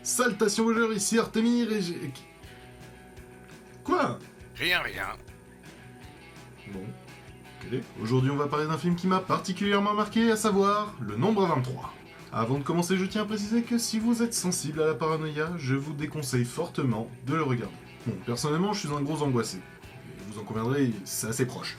Salutations aux joueurs, ici Artemir et j'ai... Quoi? Rien. Bon, ok. Aujourd'hui on va parler d'un film qui m'a particulièrement marqué, à savoir Le Nombre 23. Avant de commencer, je tiens à préciser que si vous êtes sensible à la paranoïa, je vous déconseille fortement de le regarder. Bon, personnellement, je suis un gros angoissé. Et vous en conviendrez, c'est assez proche.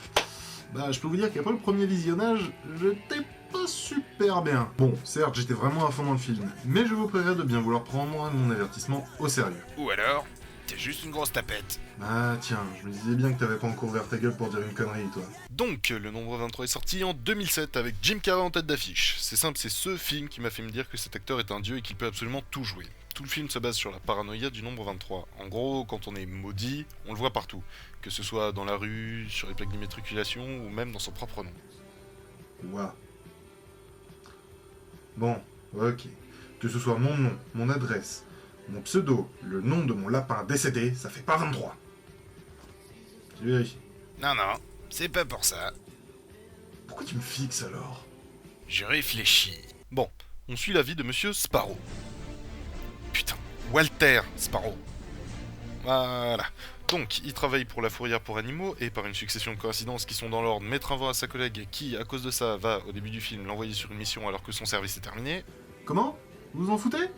Bah, je peux vous dire qu'après le premier visionnage, j'étais pas super bien. Bon, certes, j'étais vraiment à fond dans le film, mais je vous prierai de bien vouloir prendre mon avertissement au sérieux. Ou alors, t'es juste une grosse tapette. Ah tiens, je me disais bien que t'avais pas encore ouvert ta gueule pour dire une connerie, toi. Donc, Le Nombre 23 est sorti en 2007 avec Jim Carrey en tête d'affiche. C'est simple, c'est ce film qui m'a fait me dire que cet acteur est un dieu et qu'il peut absolument tout jouer. Tout le film se base sur la paranoïa du nombre 23. En gros, quand on est maudit, on le voit partout. Que ce soit dans la rue, sur les plaques d'immatriculation ou même dans son propre nom. Ouah. Bon, ok. Que ce soit mon nom, mon adresse, mon pseudo, le nom de mon lapin décédé, ça fait pas 23. Tu vérifies. Non, c'est pas pour ça. Pourquoi tu me fixes alors? Je réfléchis. Bon, on suit la vie de Monsieur Sparrow. Putain, Walter Sparrow. Voilà. Donc, il travaille pour la fourrière pour animaux et par une succession de coïncidences qui sont dans l'ordre, mettre un vent à sa collègue qui, à cause de ça, va, au début du film, l'envoyer sur une mission alors que son service est terminé. Comment? Vous vous en foutez?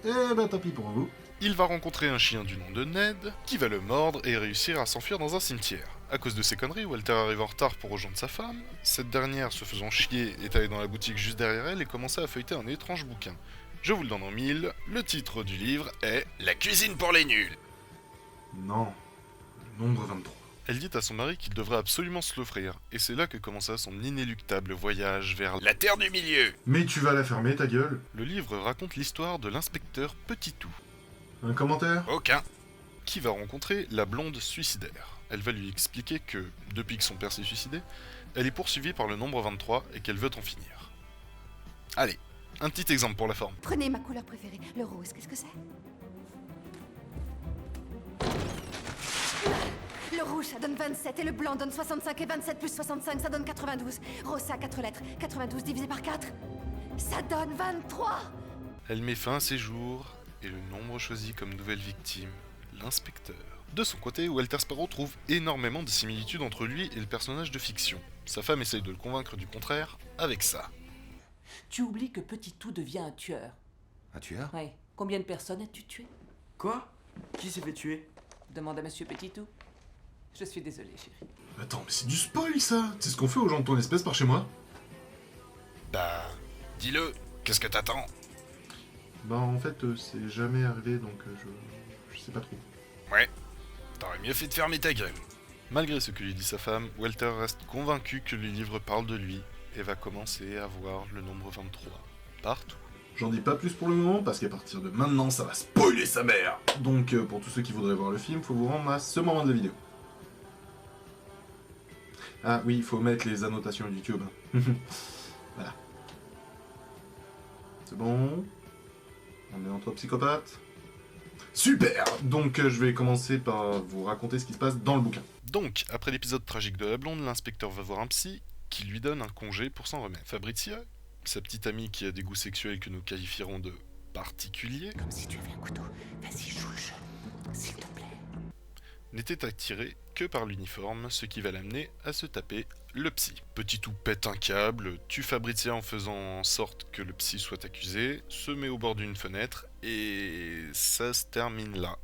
Eh ben tant pis pour vous. Il va rencontrer un chien du nom de Ned, qui va le mordre et réussir à s'enfuir dans un cimetière. À cause de ces conneries, Walter arrive en retard pour rejoindre sa femme. Cette dernière, se faisant chier, est allée dans la boutique juste derrière elle et commença à feuilleter un étrange bouquin. Je vous le donne en mille, le titre du livre est « La cuisine pour les nuls ». Non. Le nombre 23. Elle dit à son mari qu'il devrait absolument se l'offrir, et c'est là que commença son inéluctable voyage vers la Terre du Milieu. Mais tu vas la fermer, ta gueule. Le livre raconte l'histoire de l'inspecteur Petitou. Un commentaire? Aucun. Qui va rencontrer la blonde suicidaire. Elle va lui expliquer que, depuis que son père s'est suicidé, elle est poursuivie par le nombre 23 et qu'elle veut en finir. Allez, un petit exemple pour la forme. Prenez ma couleur préférée, le rose, qu'est-ce que c'est? Le rouge, ça donne 27, et le blanc donne 65, et 27 plus 65, ça donne 92. Rose, ça a 4 lettres. 92 divisé par 4, ça donne 23. Elle met fin à ses jours, et le nombre choisit comme nouvelle victime, l'inspecteur. De son côté, Walter Sparrow trouve énormément de similitudes entre lui et le personnage de fiction. Sa femme essaye de le convaincre du contraire, avec ça. Tu oublies que Petitou devient un tueur. Un tueur? Ouais. Combien de personnes as-tu tué? Quoi? Qui s'est fait tuer? Demande à Monsieur Petitou. Je suis désolé, chérie. Attends, mais c'est du spoil ça! C'est ce qu'on fait aux gens de ton espèce par chez moi? Bah, dis-le, qu'est-ce que t'attends? Bah en fait, c'est jamais arrivé donc je sais pas trop. Ouais, t'aurais mieux fait de fermer ta gueule. Malgré ce que lui dit sa femme, Walter reste convaincu que le livre parle de lui et va commencer à voir le nombre 23 partout. J'en dis pas plus pour le moment parce qu'à partir de maintenant ça va spoiler sa mère. Donc pour tous ceux qui voudraient voir le film, faut vous rendre à ce moment de la vidéo. Ah oui, il faut mettre les annotations YouTube. Voilà. C'est bon? On est entre psychopathes? Super! Donc je vais commencer par vous raconter ce qui se passe dans le bouquin. Donc, après l'épisode tragique de la blonde, l'inspecteur va voir un psy qui lui donne un congé pour s'en remettre. Fabrizia, sa petite amie qui a des goûts sexuels que nous qualifierons de particuliers, Comme si tu avais un couteau. Vas-y, joue le jeu, s'il te plaît. n'était attiré que par l'uniforme, ce qui va l'amener à se taper le psy. Petitou pète un câble, tue Fabrizia en faisant en sorte que le psy soit accusé, se met au bord d'une fenêtre, et ça se termine là.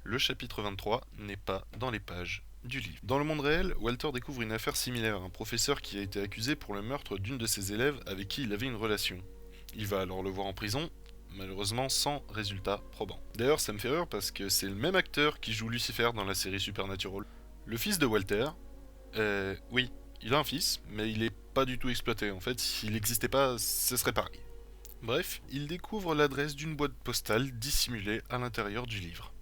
Le chapitre 23 n'est pas dans les pages du livre. Dans le monde réel, Walter découvre une affaire similaire, un professeur qui a été accusé pour le meurtre d'une de ses élèves avec qui il avait une relation. Il va alors le voir en prison, malheureusement sans résultat probant. D'ailleurs, ça me fait rire parce que c'est le même acteur qui joue Lucifer dans la série Supernatural. Le fils de Walter, oui, il a un fils, mais il est pas du tout exploité. En fait, s'il n'existait pas, ce serait pareil. Bref, il découvre l'adresse d'une boîte postale dissimulée à l'intérieur du livre.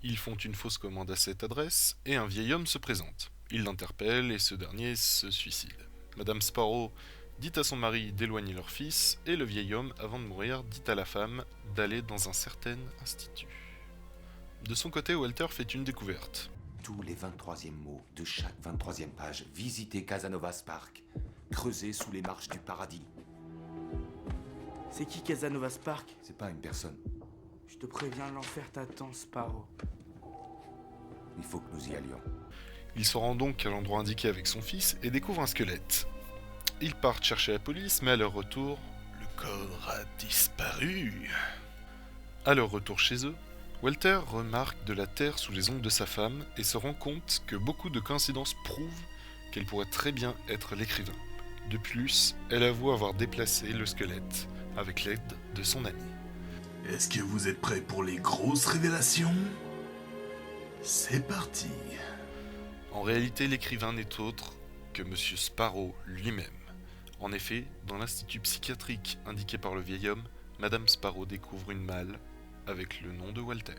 Ils font une fausse commande à cette adresse, et un vieil homme se présente. Il l'interpelle, et ce dernier se suicide. Madame Sparrow dit à son mari d'éloigner leur fils, et le vieil homme, avant de mourir, dit à la femme d'aller dans un certain institut. De son côté, Walter fait une découverte. Tous les 23e mots de chaque 23e page, visitez Casanovas Park, creusez sous les marches du paradis. C'est qui Casanovas Park? C'est pas une personne, Je te préviens, l'enfer t'attend, Sparrow. Il faut que nous y allions. Il se rend donc à l'endroit indiqué avec son fils et découvre un squelette. Ils partent chercher la police, mais à leur retour, le corps a disparu. À leur retour chez eux, Walter remarque de la terre sous les ongles de sa femme et se rend compte que beaucoup de coïncidences prouvent qu'elle pourrait très bien être l'écrivain. De plus, elle avoue avoir déplacé le squelette avec l'aide de son ami. Est-ce que vous êtes prêts pour les grosses révélations? C'est parti. En réalité, l'écrivain n'est autre que Monsieur Sparrow lui-même. En effet, dans l'institut psychiatrique indiqué par le vieil homme, Madame Sparrow découvre une malle avec le nom de Walter.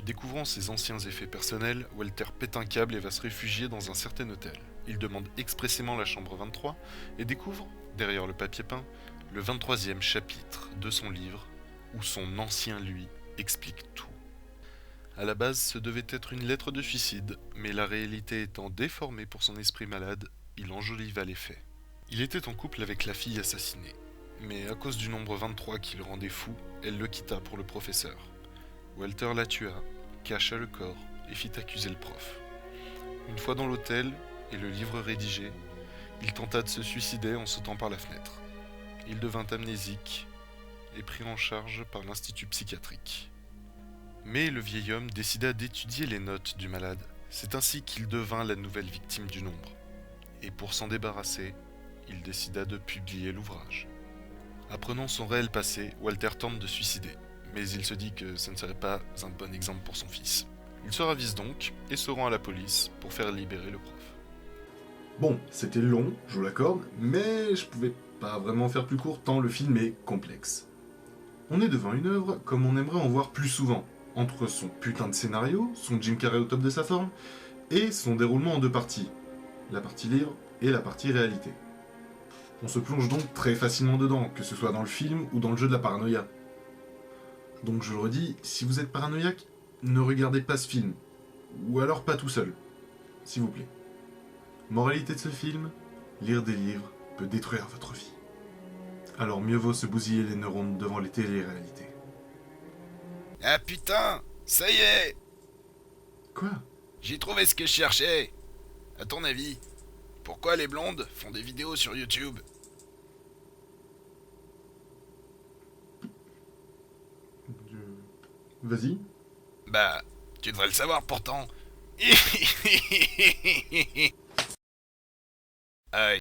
Découvrant ses anciens effets personnels, Walter pète un câble et va se réfugier dans un certain hôtel. Il demande expressément la chambre 23 et découvre, derrière le papier peint, le 23e chapitre de son livre où son ancien lui explique tout. À la base, ce devait être une lettre de suicide, mais la réalité étant déformée pour son esprit malade, il enjoliva les faits. Il était en couple avec la fille assassinée, mais à cause du nombre 23 qui le rendait fou, elle le quitta pour le professeur. Walter la tua, cacha le corps et fit accuser le prof. Une fois dans l'hôtel et le livre rédigé, il tenta de se suicider en sautant par la fenêtre. Il devint amnésique et pris en charge par l'institut psychiatrique. Mais le vieil homme décida d'étudier les notes du malade. C'est ainsi qu'il devint la nouvelle victime du nombre. Et pour s'en débarrasser, il décida de publier l'ouvrage. Apprenant son réel passé, Walter tente de se suicider, mais il se dit que ce ne serait pas un bon exemple pour son fils. Il se ravise donc et se rend à la police pour faire libérer le prof. Bon, c'était long, je vous l'accorde, mais je pouvais pas vraiment faire plus court tant le film est complexe. On est devant une œuvre comme on aimerait en voir plus souvent, entre son putain de scénario, son Jim Carrey au top de sa forme, et son déroulement en deux parties, la partie livre et la partie réalité. On se plonge donc très facilement dedans, que ce soit dans le film ou dans le jeu de la paranoïa. Donc je le redis, si vous êtes paranoïaque, ne regardez pas ce film, ou alors pas tout seul, s'il vous plaît. Moralité de ce film, lire des livres peut détruire votre vie. Alors mieux vaut se bousiller les neurones devant les téléréalités. Ah putain, ça y est, Quoi? j'ai trouvé ce que je cherchais. À ton avis, pourquoi les blondes font des vidéos sur YouTube? Vas-y. Bah, tu devrais le savoir pourtant. Ah,